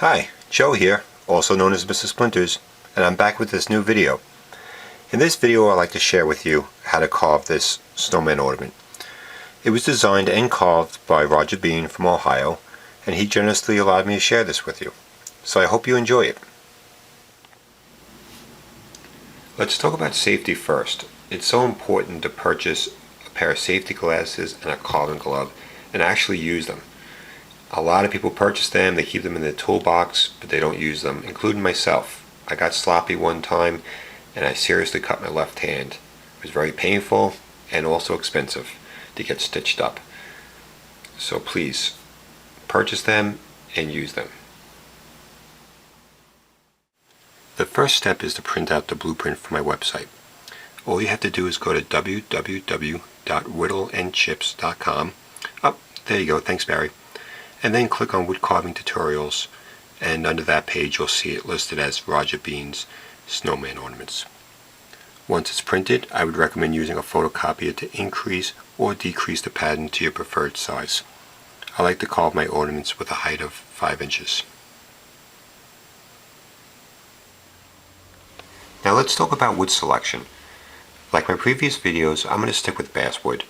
Hi, Joe here, also known as MisterSplinters, and I'm back with this new video. In this video I'd like to share with you how to carve this snowman ornament. It was designed and carved by Roger Beane from Ohio, and he generously allowed me to share this with you. So I hope you enjoy it. Let's talk about safety first. It's so important to purchase a pair of safety glasses and a carving glove and actually use them. A lot of people purchase them, they keep them in their toolbox, but they don't use them, including myself. I got sloppy one time and I seriously cut my left hand. It was very painful and also expensive to get stitched up. So please, purchase them and use them. The first step is to print out the blueprint for my website. All you have to do is go to www.whittleandchips.com. Oh, there you go, thanks Barry. And then click on wood carving tutorials, and under that page you'll see it listed as Roger Beane's snowman ornaments. Once it's printed, I would recommend using a photocopier to increase or decrease the pattern to your preferred size. I like to carve my ornaments with a height of 5 inches. Now let's talk about wood selection. Like my previous videos, I'm going to stick with basswood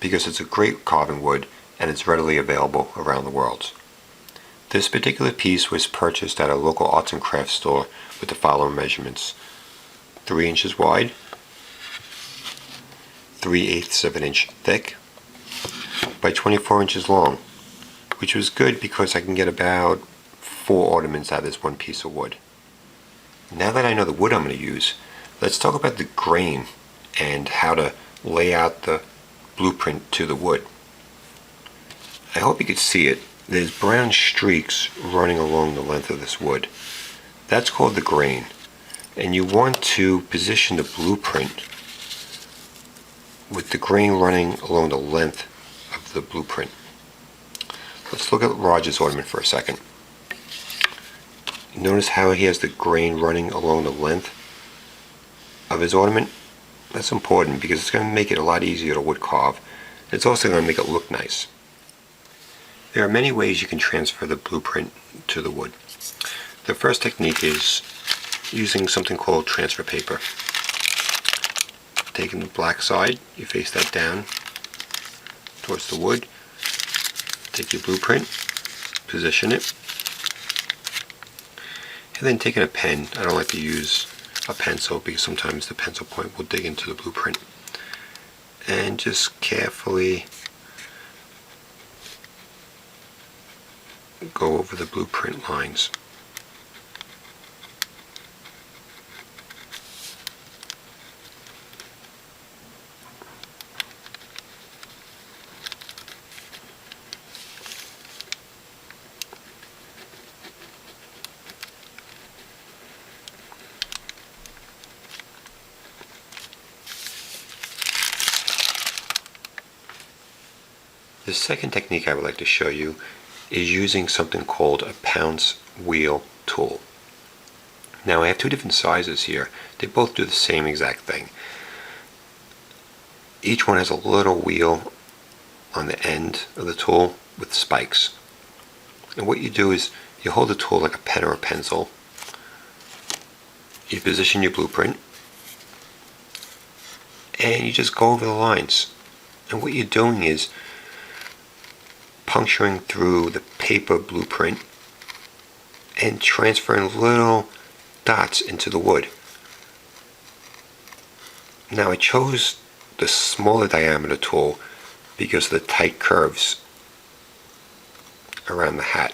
because it's a great carving wood and it's readily available around the world. This particular piece was purchased at a local arts and crafts store with the following measurements: 3 inches wide, 3/8 of an inch thick, by 24 inches long, which was good because I can get about 4 ornaments out of this one piece of wood. Now that I know the wood I'm going to use, let's talk about the grain and how to lay out the blueprint to the wood. I hope you can see it. There's brown streaks running along the length of this wood. That's called the grain. And you want to position the blueprint with the grain running along the length of the blueprint. Let's look at Roger's ornament for a second. Notice how he has the grain running along the length of his ornament? That's important because it's going to make it a lot easier to wood carve. It's also going to make it look nice. There are many ways you can transfer the blueprint to the wood. The first technique is using something called transfer paper. Taking the black side, you face that down towards the wood. Take your blueprint, position it, and then taking a pen. I don't like to use a pencil because sometimes the pencil point will dig into the blueprint. And just carefully go over the blueprint lines. The second technique I would like to show you is using something called a pounce wheel tool. Now I have two different sizes here. They both do the same exact thing. Each one has a little wheel on the end of the tool with spikes. And what you do is you hold the tool like a pen or a pencil. You position your blueprint and you just go over the lines. And what you're doing is puncturing through the paper blueprint and transferring little dots into the wood. Now I chose the smaller diameter tool because of the tight curves around the hat.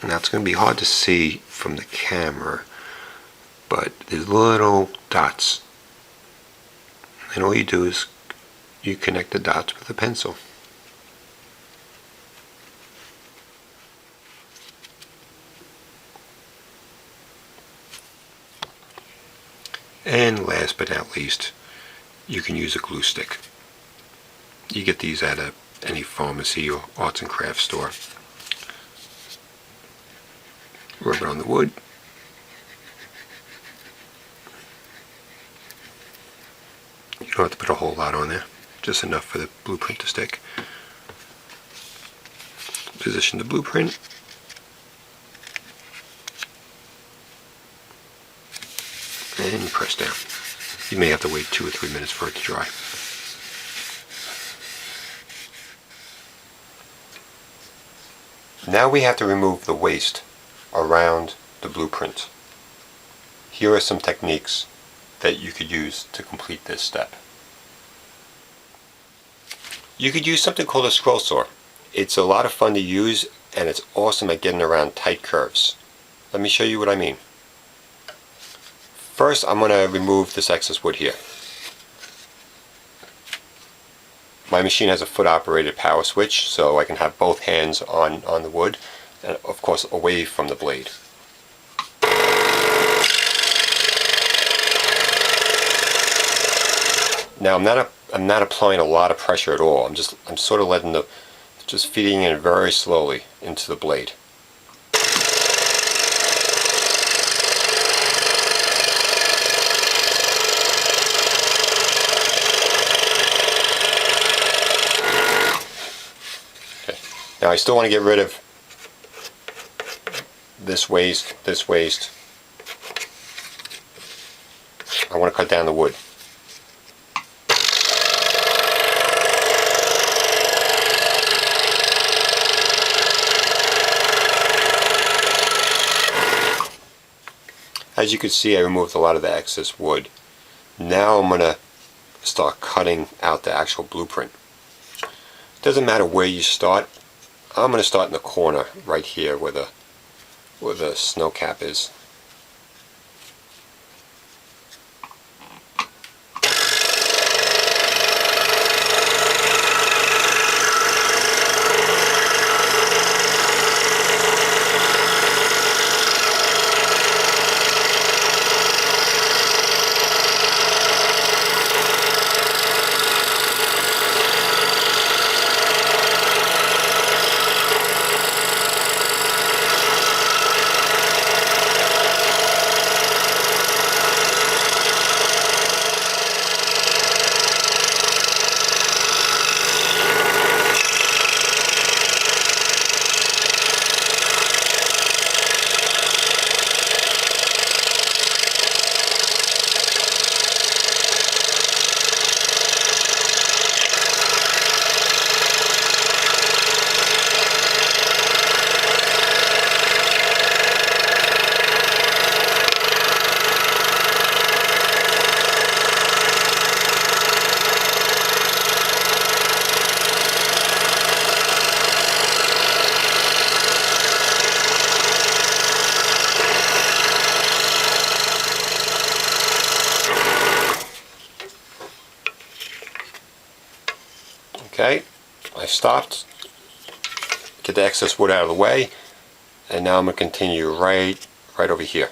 Now it's going to be hard to see from the camera, but there's little dots. And all you do is you connect the dots with a pencil. And last but not least, you can use a glue stick. You get these at any pharmacy or arts and crafts store. Rub it on the wood don't have to put a whole lot on there, just enough for the blueprint to stick. Position the blueprint. And press down. You may have to wait 2 or 3 minutes for it to dry. Now we have to remove the waste around the blueprint. Here are some techniques that you could use to complete this step. You could use something called a scroll saw. It's a lot of fun to use and it's awesome at getting around tight curves. Let me show you what I mean. First, I'm going to remove this excess wood here. My machine has a foot operated power switch, so I can have both hands on the wood and of course away from the blade. Now I'm not applying a lot of pressure at all. I'm sort of letting just feeding it very slowly into the blade. Okay. Now I still want to get rid of this waste. I want to cut down the wood. As you can see, I removed a lot of the excess wood. Now I'm going to start cutting out the actual blueprint. It doesn't matter where you start. I'm going to start in the corner right here where the snow cap is. Okay, I stopped, get the excess wood out of the way, and now I'm going to continue right over here.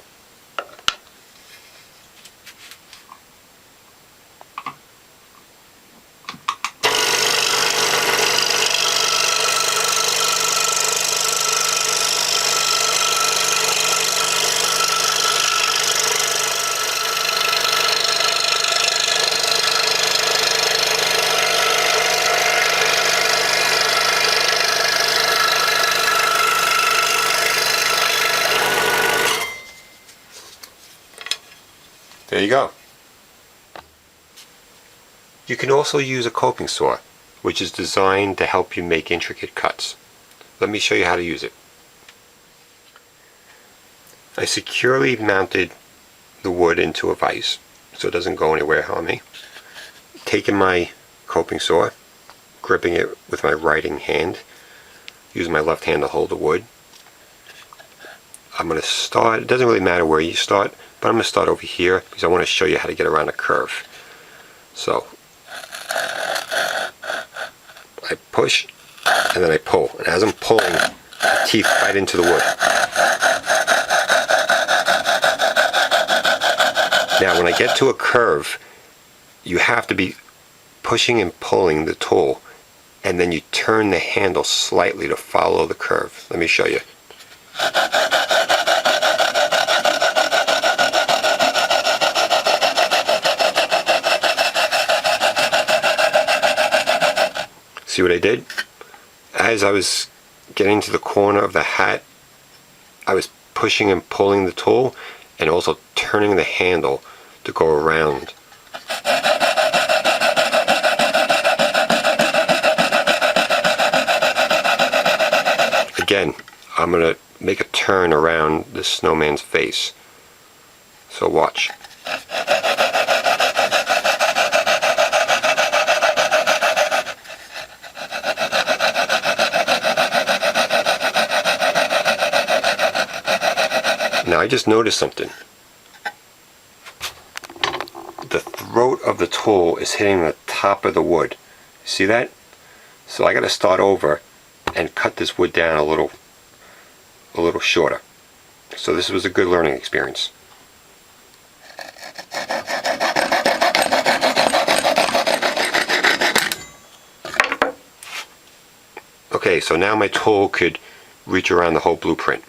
There you go. You can also use a coping saw, which is designed to help you make intricate cuts. Let me show you how to use it. I securely mounted the wood into a vise so it doesn't go anywhere on me. Taking my coping saw, gripping it with my right hand, using my left hand to hold the wood. I'm going to start, it doesn't really matter where you start, but I'm going to start over here because I want to show you how to get around a curve. So, I push and then I pull. And as I'm pulling, the teeth bite into the wood. Now when I get to a curve, you have to be pushing and pulling the tool, and then you turn the handle slightly to follow the curve. Let me show you. See what I did? As I was getting to the corner of the hat, I was pushing and pulling the tool and also turning the handle to go around. Again, I'm going to make a turn around the snowman's face. So watch. Now I just noticed something. The throat of the tool is hitting the top of the wood. See that? So I got to start over and cut this wood down a little shorter. So this was a good learning experience. Okay, so now my tool could reach around the whole blueprint.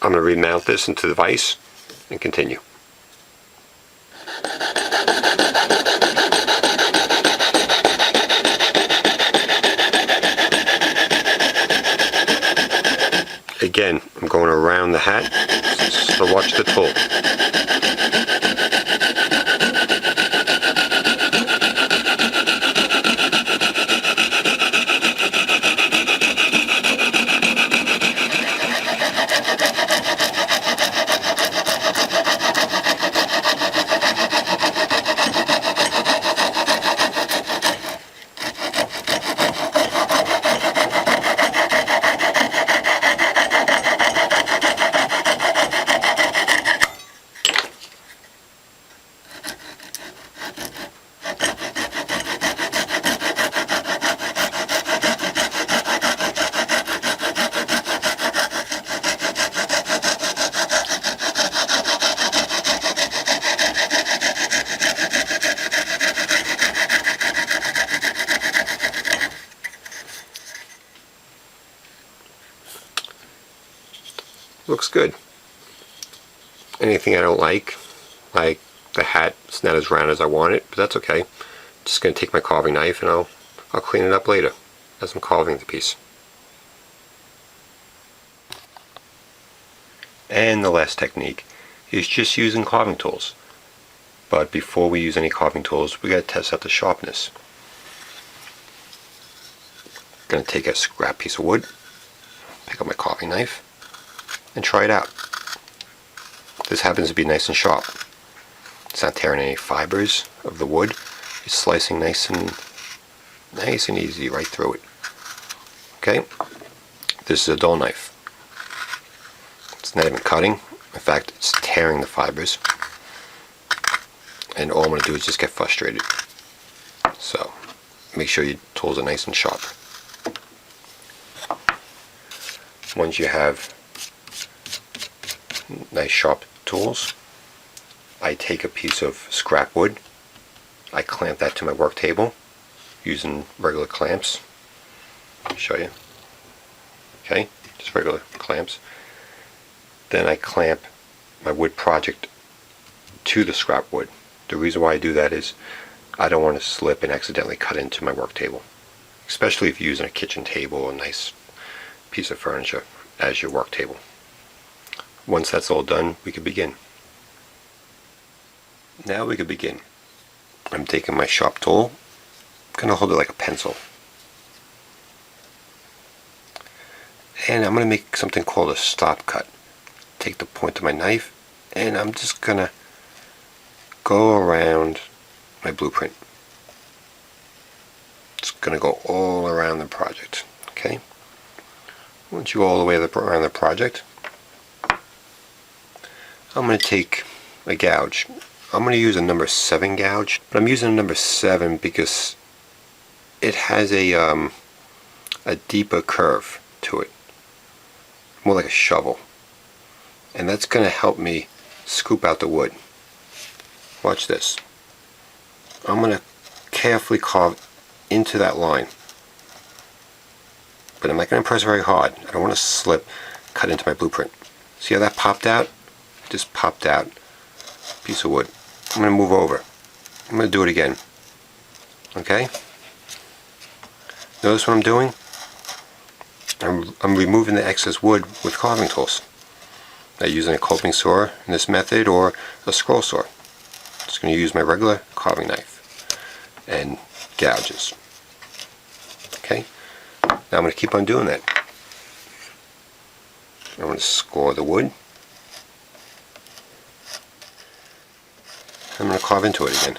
I'm going to remount this into the vise and continue. Again, I'm going around the hat, so watch the tool. Looks good. Anything I don't like the hat, it's not as round as I want it, but that's okay. Just going to take my carving knife and I'll clean it up later as I'm carving the piece. And the last technique is just using carving tools. But before we use any carving tools, we got to test out the sharpness. I'm going to take a scrap piece of wood, pick up my carving knife, and try it out. This happens to be nice and sharp. It's not tearing any fibers of the wood. It's slicing nice and easy right through it. Okay, this is a dull knife. It's not even cutting. In fact, it's tearing the fibers. And all I'm going to do is just get frustrated. So, make sure your tools are nice and sharp. Once you have nice sharp tools, I take a piece of scrap wood, I clamp that to my work table using regular clamps. I'll show you. Okay, just regular clamps. Then I clamp my wood project to the scrap wood. The reason why I do that is I don't want to slip and accidentally cut into my work table, especially if you're using a kitchen table or a nice piece of furniture as your work table. Once that's all done, we can begin. Now we can begin. I'm taking my sharp tool, I'm going to hold it like a pencil, and I'm going to make something called a stop cut. Take the point of my knife and I'm just going to go around my blueprint. It's going to go all around the project. Okay? Once you go all the way around the project, I'm going to take a gouge. I'm going to use a number 7 gouge, but I'm using a number 7 because it has a deeper curve to it, more like a shovel, and that's going to help me scoop out the wood. Watch this. I'm going to carefully carve into that line, but I'm not going to press very hard. I don't want to slip, cut into my blueprint. See how that popped out? Just popped out a piece of wood. I'm going to move over. I'm going to do it again. Okay? Notice what I'm doing? I'm removing the excess wood with carving tools. I'm using a coping saw in this method or a scroll saw. Just going to use my regular carving knife and gouges. Okay? Now I'm going to keep on doing that. I'm going to score the wood. I'm going to carve into it again.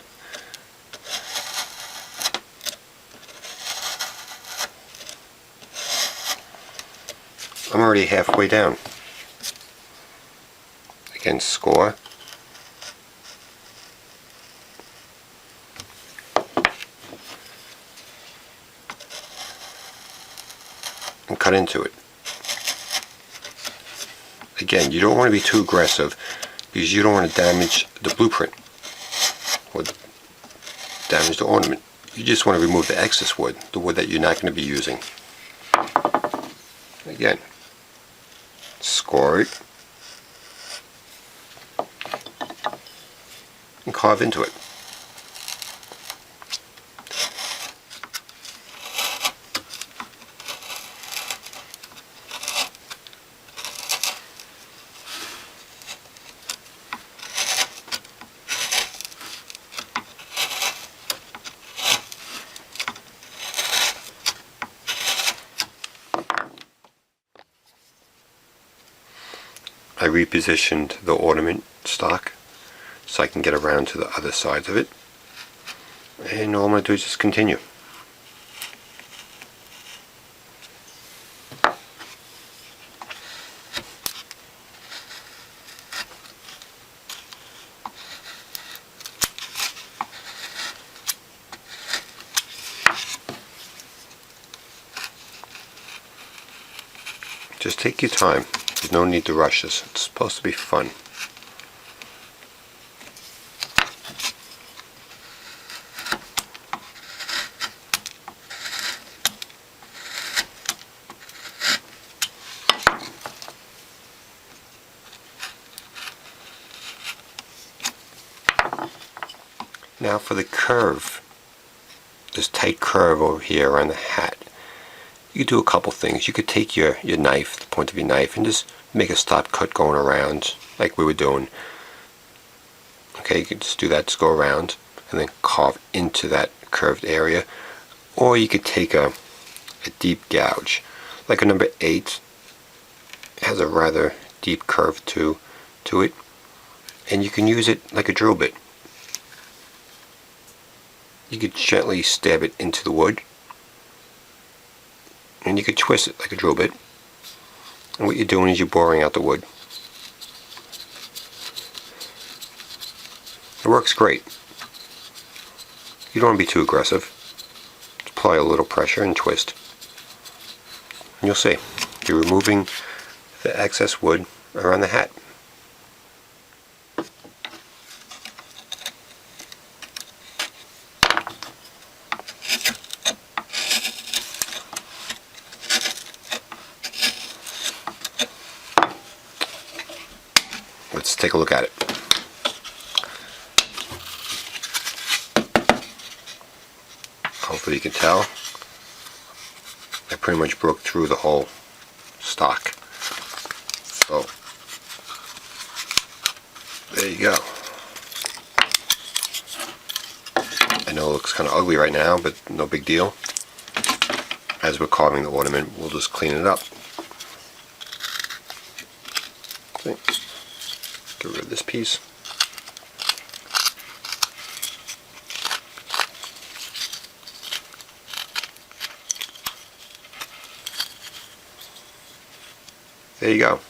I'm already halfway down. Again, score. And cut into it. Again, you don't want to be too aggressive because you don't want to damage the blueprint or damage the ornament. You just want to remove the excess wood, the wood that you're not going to be using. Again, score it and carve into it. I repositioned the ornament stock so I can get around to the other sides of it, and all I'm going to do is just continue. Just take your time. There's no need to rush this. It's supposed to be fun. Now for the curve, this tight curve over here around the hat, you could do a couple things. You could take your knife, the point of your knife, and just make a stop cut going around like we were doing. Okay, you could just do that, just go around and then carve into that curved area. Or you could take a deep gouge, like a number 8. It has a rather deep curve to it, and you can use it like a drill bit. You could gently stab it into the wood, and you could twist it like a drill bit, and what you're doing is you're boring out the wood. It works great. You don't want to be too aggressive. Just apply a little pressure and twist, and you'll see you're removing the excess wood around the hat. Let's take a look at it. Hopefully you can tell I pretty much broke through the whole stock. So there you go. I know it looks kind of ugly right now, but no big deal. As we're carving the ornament, we'll just clean it up. Okay. Get rid of this piece. There you go.